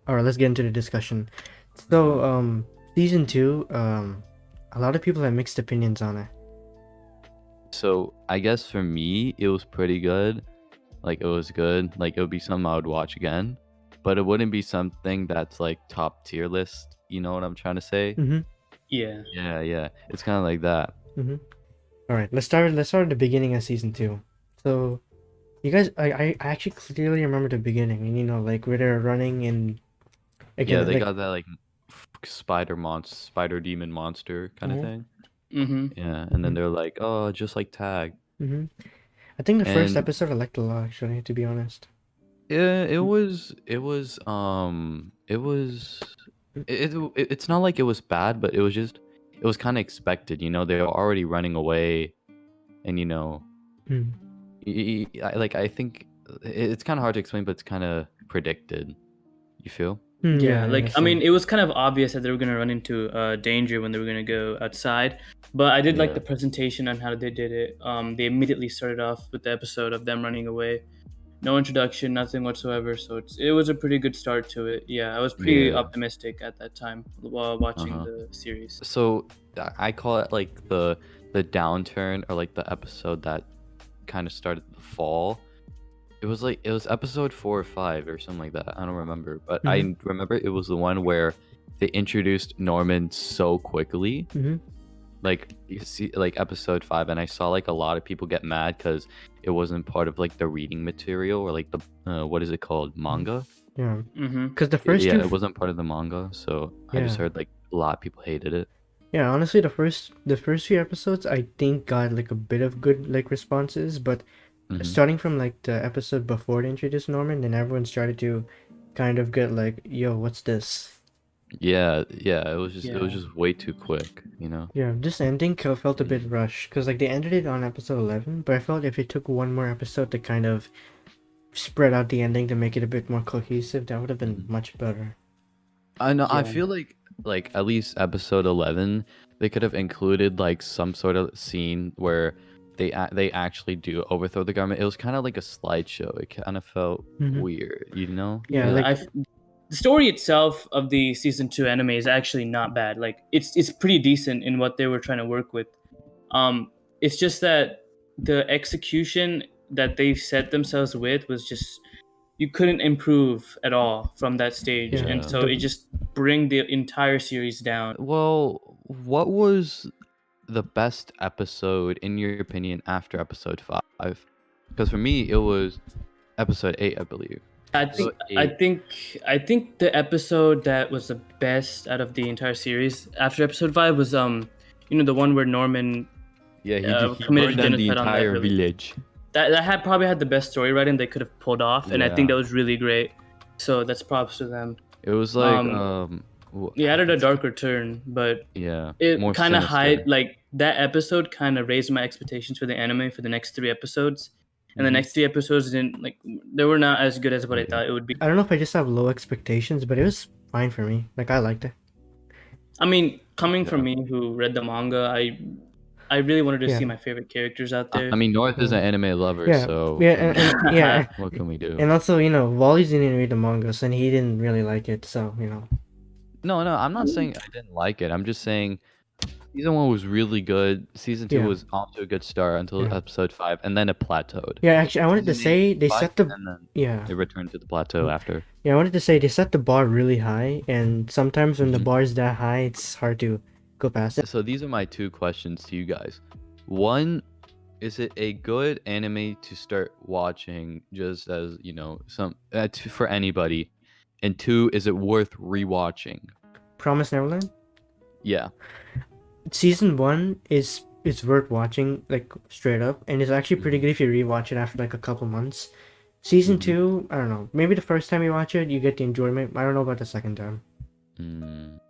All right, let's get into the discussion. So, season two, a lot of people have mixed opinions on it. So I guess for me, it was pretty good. Like it was good. Like it would be something I would watch again, but it wouldn't be something that's like top tier list. You know what I'm trying to say? Mm-hmm. Yeah. Yeah. It's kind of like that. Mm-hmm. All right, let's start. Let's start at the beginning of season two. So, you guys, I actually clearly remember the beginning, and like where they're running and Yeah, again, they like, got that like spider demon monster kind of mm-hmm. thing. Mm-hmm. Yeah, and then they're like, oh, just like tag. Mm-hmm. I think the first And episode I liked a lot, actually, to be honest. yeah, it's not like it was bad, but it was kind of expected. You know, they were already running away, and Mm. I think it's kind of hard to explain, but it's kind of predicted. You feel? Yeah, I like guess I so. mean, it was kind of obvious that they were gonna run into danger when they were gonna go outside. But I did like Yeah. the presentation on how they did it. They immediately started off with the episode of them running away. No introduction, nothing whatsoever. So it was a pretty good start to it. Yeah, I was pretty Yeah. optimistic at that time while watching Uh-huh. the series. So I call it like the downturn, or like the episode that kind of started the fall. It was episode 4 or 5 or something like that. I don't remember, but I remember it was the one where they introduced Norman so quickly. Mm-hmm. Like you see, like episode 5, and I saw like a lot of people get mad because it wasn't part of like the reading material, or like the what is it called, manga? Yeah, Mm-hmm. because the first Yeah, two, it wasn't part of the manga, so I just Yeah. heard like a lot of people hated it. yeah, honestly, the first few episodes I think got like a bit of good like responses, but Mhm. starting from like the episode before they introduced Norman, then everyone started to kind of get like, yo, what's this? Yeah, it was Yeah. just way too quick, you know. Yeah, this ending felt a bit rushed because like they ended it on episode 11, but I felt if it took one more episode to kind of spread out the ending to make it a bit more cohesive, that would have been Mhm. much better. I know. I Yeah. feel like at least episode 11, they could have included like some sort of scene where they actually do overthrow the government. It was kind of like a slideshow. It kind of felt Mhm. weird, you know? Yeah, like the story itself of the season 2 anime is actually not bad. Like it's pretty decent in what they were trying to work with. It's just that the execution that they set themselves with was just, you couldn't improve at all from that stage, Yeah, and so the- it just bring the entire series down. Well, what was the best episode in your opinion after episode 5? Because for me, it was episode 8, I believe. I think Episode I 8. think I think the episode that was the best out of the entire series after episode 5 was the one where Norman Yeah, he committed burned down the genocide on that entire village. village. That had probably had the best story writing they could have pulled off, and I think Yeah. that was really great. So that's props to them. It was like He added a darker turn, but yeah, it more kind of sinister. like that episode kind of raised my expectations for the anime for the next 3 episodes. And the Mhm. next 3 episodes didn't, like, they were not as good as what I Yeah. thought it would be. I don't know if I just have low expectations, but it was fine for me. Like I liked it. I mean, coming from Yeah. me who read the manga, I really wanted to Yeah. see my favorite characters out there. I mean, North is an anime lover, Yeah, so yeah, and yeah, what can we do? and also Wally's didn't read the mangas and he didn't really like it, so No, I'm not saying I didn't like it. I'm just saying season 1 was really good. Season 2 Yeah. was off to a good start until Yeah. episode 5, and then it plateaued. Yeah, actually, I wanted to Season say 8, they 5, set the and then yeah. it returned to the plateau after. Yeah, I wanted to say they set the bar really high, and sometimes when the Mhm. bar is that high, it's hard to go past it. So these are my 2 questions to you guys. One, is it a good anime to start watching just as, for anybody? And 2, is it worth rewatching? Promised Neverland Yeah. season 1 is worth watching, like straight up, and it's actually pretty good if you rewatch it after like a couple months. Season Mhm. 2, I don't know. Maybe the first time you watch it, you get the enjoyment. I don't know about the second time.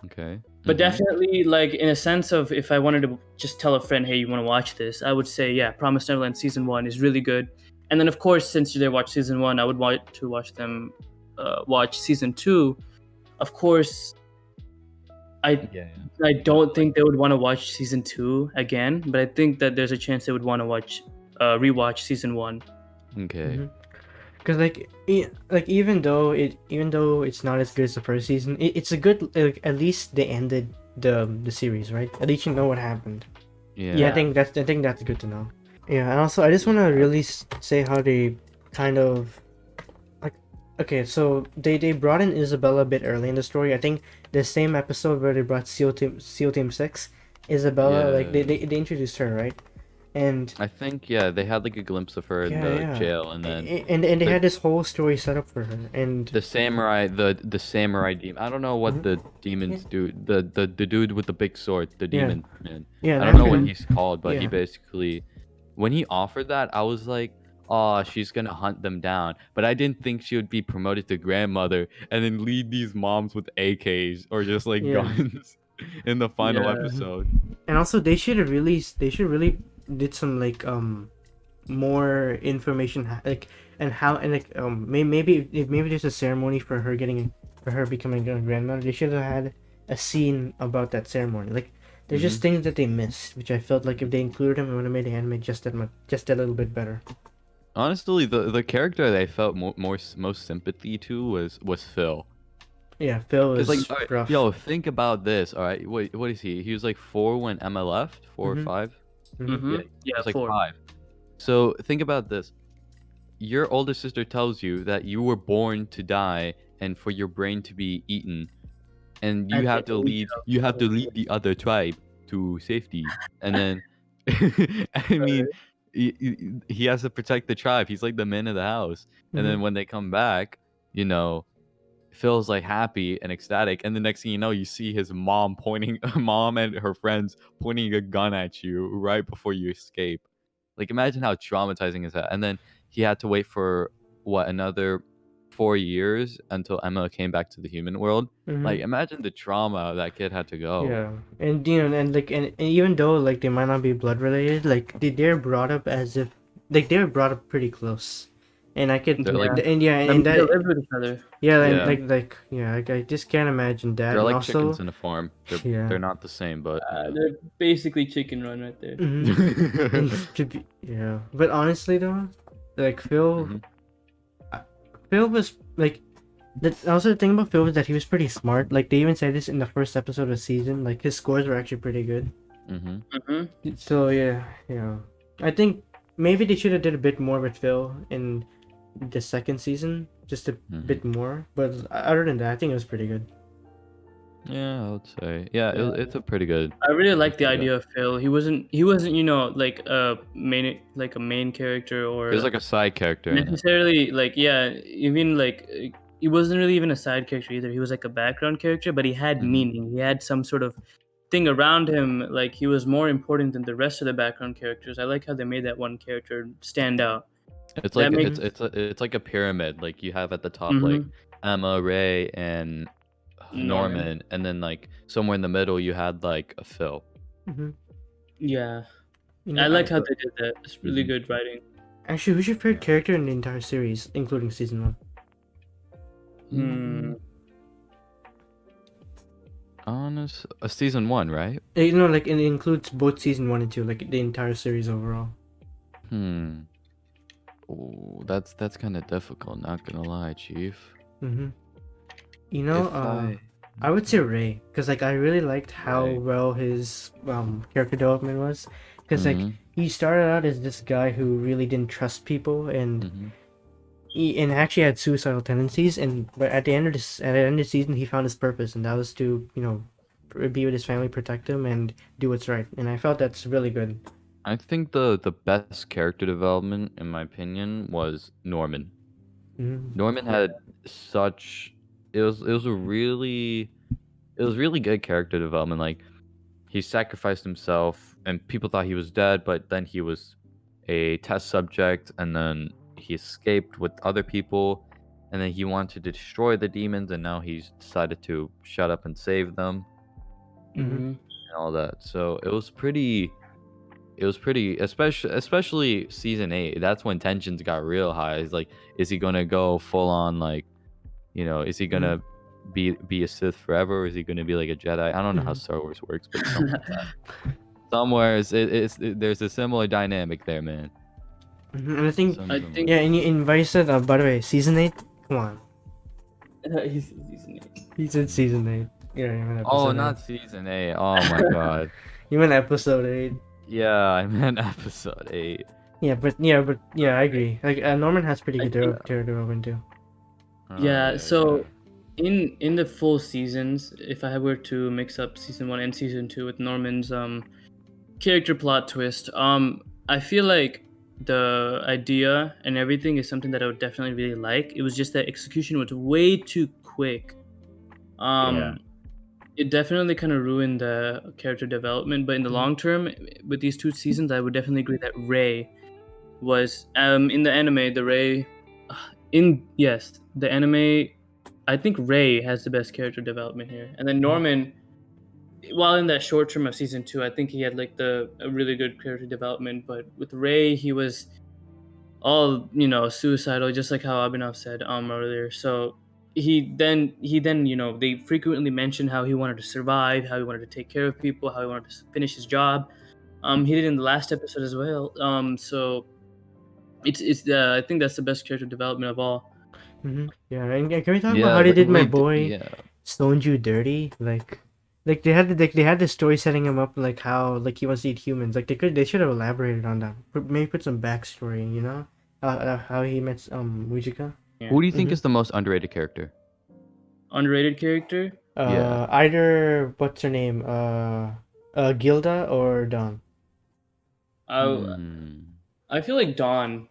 Okay. But Mhm. definitely, like, in a sense of, if I wanted to just tell a friend, hey, you want to watch this, I would say, yeah, Promised Neverland season 1 is really good. And then, of course, since they watched season 1, I would want to watch them watch season 2. Of course, Yeah. I don't think they would want to watch season 2 again, but I think that there's a chance they would want to rewatch season 1. Okay. Mhm. Because like even though it's not as good as the first season, it's a good like at least they ended the series, right? At least you know what happened. Yeah, Yeah. I think that's good to know. Yeah, and also I just want to really say how they kind of like okay, so they brought in Isabella a bit early in the story. I think the same episode where they brought SEAL Team 6, Isabella like Yeah. they introduced her, right? And I think yeah, they had like a glimpse of her in yeah, the yeah. jail, and then And they the had this whole story set up for her and the samurai demon. I don't know what Mhm. the demons do. The dude with the big sword, the Yeah. demon man. Yeah, I don't know after what him. he's called, but he Yeah. basically, when he offered that, I was like, oh, she's gonna hunt them down. But I didn't think she would be promoted to grandmother and then lead these moms with AKs or just like Yeah. guns in the final Yeah. episode. And also they should really did some like more information like and how and like maybe if maybe there's a ceremony for her becoming a grandmother. They should have had a scene about that ceremony. Like there's Hmm. just things that they missed, which I felt like if they included them, it would have made the anime just a little bit better. Honestly, the character that I felt most sympathy to was Phil. Yeah, Phil Cause like, is all right, rough. yo, think about this. All right, wait, what is he? He was like 4 when Emma left, 4 or Mhm. 5. Mhm. Yeah, Mm-hmm. he Yeah, was like 4. 5. So think about this. Your older sister tells you that you were born to die and for your brain to be eaten, and At you the have to age lead of you have to 4. lead the other tribe to safety, and then I mean, he has to protect the tribe. He's like the man of the house, and then Mhm. when they come back, you know feels like happy and ecstatic, and the next thing you know, you see his mom pointing, mom and her friends pointing a gun at you right before you escape. Like, imagine how traumatizing is that? And then he had to wait for what, another 4 years until Emma came back to the human world. Like, Mhm. imagine the trauma that kid had to go. Yeah, and and like and even though like they might not be blood related, like they're brought up as if like they're brought up pretty close, and I could They're like, Yeah. and yeah I mean, and they that lived with each other. yeah and yeah, yeah I just can't imagine that they're and like chickens also in a farm. yeah They're not the same, but They're basically chicken run right there. hmm and to be yeah but honestly though like Mhm. Phil was like also the thing about Phil was that he was pretty smart. Like they even said this in the first episode of the season. Like his scores were actually pretty good. Mhm. Mm-hmm. So yeah. I think maybe they should have did a bit more with Phil in the second season, just a Mhm. bit more. But other than that, I think it was pretty good. Yeah, I would say. Yeah, Yeah. it's a pretty good. I really like It's the pretty good. idea of Phil. He wasn't, like a main character He was or like a side character in it. necessarily like yeah, even like he wasn't really even a side character either. He was like a background character, but he had Mhm. meaning. He had some sort of thing around him. Like he was more important than the rest of the background characters. I like how they made that one character stand out. It's That like makes it's like a pyramid. Like you have at the top like Mhm. Emma, Ray, and Norman. Norman, and then like somewhere in the middle you had like a Phil. Mm-hmm. Yeah, You I know, like how they did that. It's really Mhm. good writing. actually, who's your favorite character in the entire series, including season one? Hmm. Honest, season 1, right? You know, like it includes both season one and two, like the entire series overall. Hmm. Ooh, that's kind of difficult. Not gonna lie, Chief. Mm-hmm. You know, If I I would say Ray, because like I really liked how Ray. well his character development was, because like Mhm. he started out as this guy who really didn't trust people and Mhm. he and actually had suicidal tendencies, and but at the end of the season he found his purpose, and that was to be with his family, protect him, and do what's right, and I felt that's really good. I think the best character development, in my opinion, was Norman. Mm-hmm. Norman had such it was really good character development. Like, he sacrificed himself and people thought he was dead, but then he was a test subject, and then he escaped with other people, and then he wanted to destroy the demons, and now he's decided to shut up and save them Mm-hmm. Mm-hmm. and all that. So it was pretty, especially season 8. That's when tensions got real high. It's like, is he gonna go full on, like, is he gonna be a Sith forever, or is he gonna be like a Jedi? I don't know how Mm-hmm. Star Wars works, but something like that. Somewhere there's a similar dynamic there, man. And I think I think yeah, and Vice said by the way, season 8. Come on, he's he said season 8. Yeah, you meant Oh, episode 8. not season 8. Oh my god. You meant episode 8. Yeah, I meant episode 8. Yeah, I agree. Like Norman has pretty I good think character development too. Oh, yeah. So in the full seasons, if I were to mix up season 1 and season 2 with Norman's character plot twist, I feel like the idea and everything is something that I would definitely really like. It was just that execution was way too quick. Yeah. It definitely kind of ruined the character development, but in the long term, with these 2 seasons, I would definitely agree that Ray was in the anime. The Ray, the anime. I think Ray has the best character development here, and then Norman. While in that short term of season 2, I think he had like a really good character development. But with Ray, he was all suicidal, just like how Abhinav said earlier. So he then they frequently mentioned how he wanted to survive, how he wanted to take care of people, how he wanted to finish his job. He did in the last episode as well. So it's I think that's the best character development of all. Yeah, and can we talk about Yeah, how they did my we boy yeah. Stone Jew dirty? Like they had the story setting him up like how like he wants to eat humans. Like they should have elaborated on that. Maybe put some backstory. You know, how he met Mujika. Yeah. Who do you think is the most underrated character? Underrated character? Yeah. Either what's her name? Gilda or Dawn. I feel like Dawn,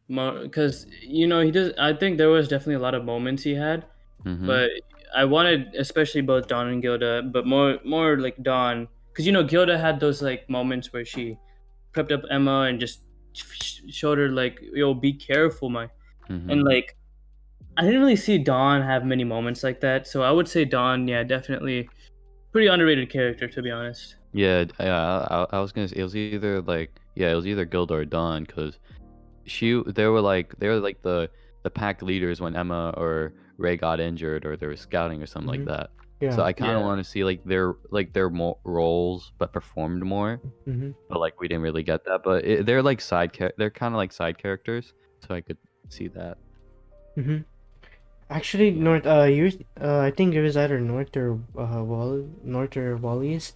because he does. I think there was definitely a lot of moments he had, but I wanted especially both Dawn and Gilda, but more like Dawn, because Gilda had those like moments where she prepped up Emma and just showed her like, yo, be careful, and like I didn't really see Dawn have many moments like that, so I would say Dawn, yeah, definitely pretty underrated character, to be honest. Yeah, I was gonna say it was either Gilda or Dawn, because they were like the pack leaders when Emma or Ray got injured or they were scouting or something like that. Yeah. So I kind of Yeah. want to see like their roles but performed more, but like we didn't really get that. But they're like they're kind of like side characters, so I could see that. Actually, North. I think it was either North or Wolleess.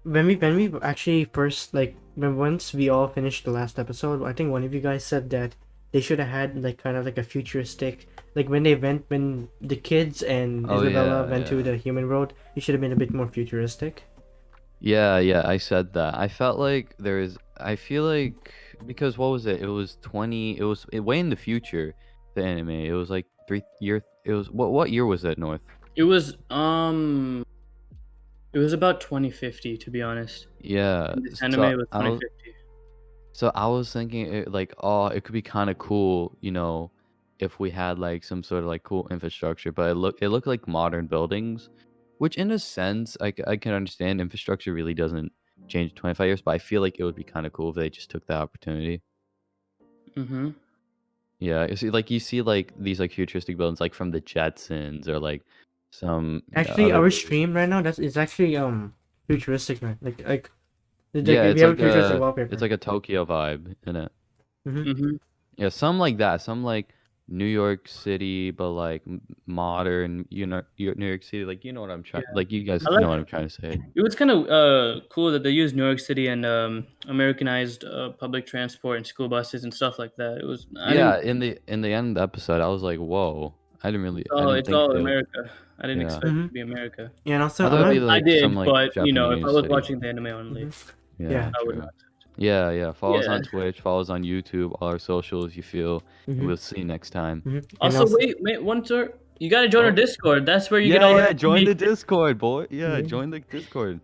When we actually first once we all finished the last episode, I think one of you guys said that they should have had like kind of like a futuristic, like when the kids and Isabella went to the human world, it should have been a bit more futuristic. Yeah, I said that. I felt like I feel like, because what was it? It was way in the future, the anime. It was like 3 year. It was what year was it, North? It was about 2050, to be honest. Yeah. This anime was 2050. So I was thinking it could be kind of cool, if we had like some sort of like cool infrastructure, but it looked like modern buildings, which in a sense I can understand. Infrastructure really doesn't change in 25 years, but I feel like it would be kind of cool if they just took the opportunity. Yeah, you see like these like futuristic buildings like from the Jetsons or like some Actually, other our stream right now it's actually futuristic, man. yeah, we have a futuristic wallpaper. it's like a Tokyo vibe in it. Mm-hmm. Yeah, some like that, some like New York City, but like modern, New York City, like what I'm trying, like you guys know what I'm trying to say. It was kind of cool that they used New York City and Americanized public transport and school buses and stuff like that. It was In the end of the episode, I was like, whoa, I didn't it's think all they would. America. I didn't expect it to be America. Yeah, and also I thought it'd be like I did, some like but if I Japanese was city. watching the anime only, Yeah, I would true. not. Yeah. Follow us Yeah. on Twitch, follow us on YouTube, all our socials. You feel, and we'll see you next time. Also, wait, one sir, you gotta join our Discord. That's where you get all Yeah, join the Discord, boy. Yeah, join the Discord.